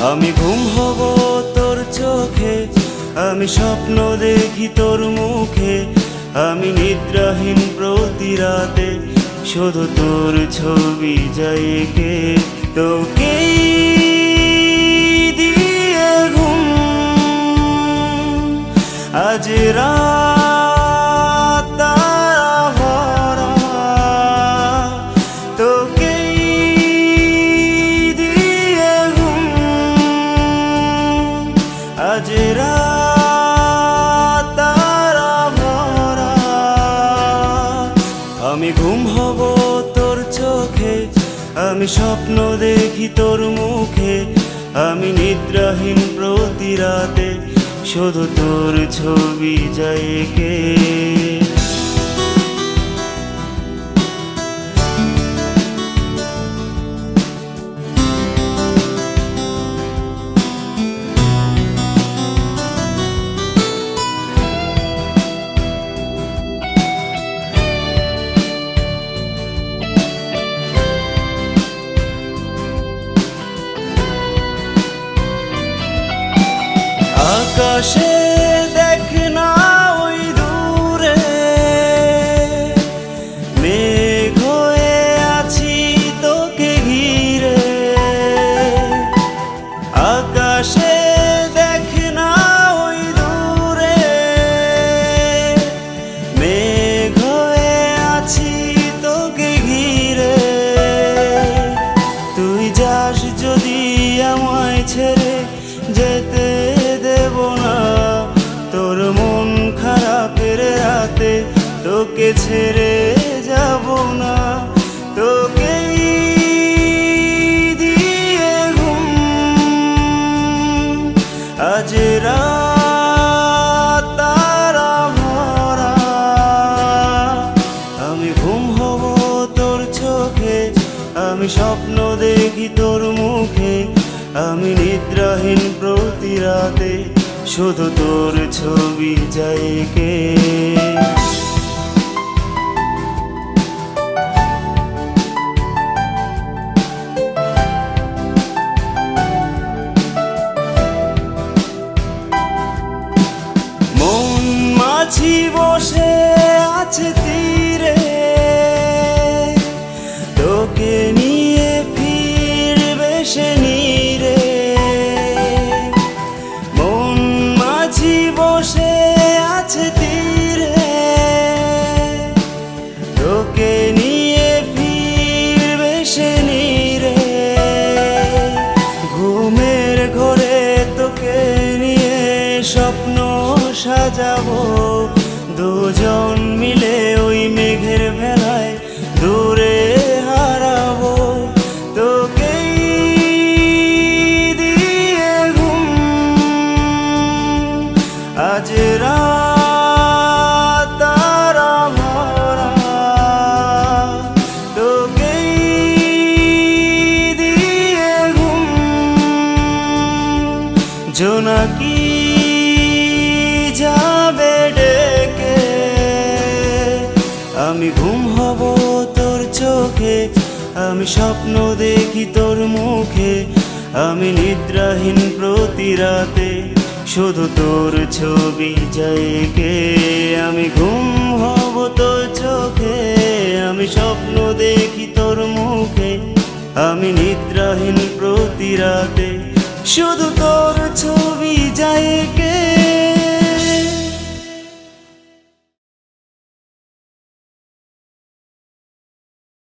আমি ঘুম হব তোর চোখে, আমি স্বপ্ন দেখি তোর মুখে, আমি নিদ্রাহীন প্রতি রাতে শুধু তোর ছবি যাই এঁকে। তোকে দিয়ে ঘুম আজ রাত তারা ভরা, তোকে দিয়ে ঘুম আজ রাত তারা ভরা। আমি ঘুম হব তোর চোখে, আমি স্বপ্ন দেখি তোর মুখে, আমি নিদ্রাহীন প্রতি রাতে শুধু তোর ছবি যাই এঁকে। আকাশে দেখ না ওই দূরে মেঘ হয়ে আছি তোকে ঘিরে। আকাশে দেখ না ওই দূরে মেঘ হয়ে আছি তোকে ঘিরে। তুই যাস যদি আমায় ছেড়ে যেতে দেব না, তোর মন খারাপের রাতে তোকে ছেড়ে যাব না। তোকে দিয়ে ঘুম আজ রাত তারা ভরা। আমি ঘুম হব তোর চোখে, আমি স্বপ্ন দেখি তোর মুখে, আমি নিদ্রাহীন প্রতি রাতে শুধু তোর ছবি যাই এঁকে। মন মাঝি বসে আছে তীরে, তোকে নিয়ে ফিরবে সে নীরে। মন মাঝি বসে আছে তীরে, তোকে নিয়ে ফিরবে সে নীরে। ঘুমের ঘরে তোকে নিয়ে স্বপ্ন সাজাবো, দুজন মিলে ওই মেঘের ভেলায় দূরে হারাবো। তোকে দিয়ে ঘুম আজ রাত তারা ভরা। তোকে দিয়ে ঘুম জোনাকি যাবে ডেকে। আমি ঘুম হব তোর চোখে, আমি স্বপ্ন দেখি তোর মুখে, আমি নিদ্রাহীন প্রতি রাতে শুধু তোর ছবি যাই এঁকে। আমি ঘুম হব তোর চোখে, আমি স্বপ্ন দেখি তোর মুখে, আমি নিদ্রাহীন প্রতি রাতে শুধু তোর ছবি যাই এঁকে।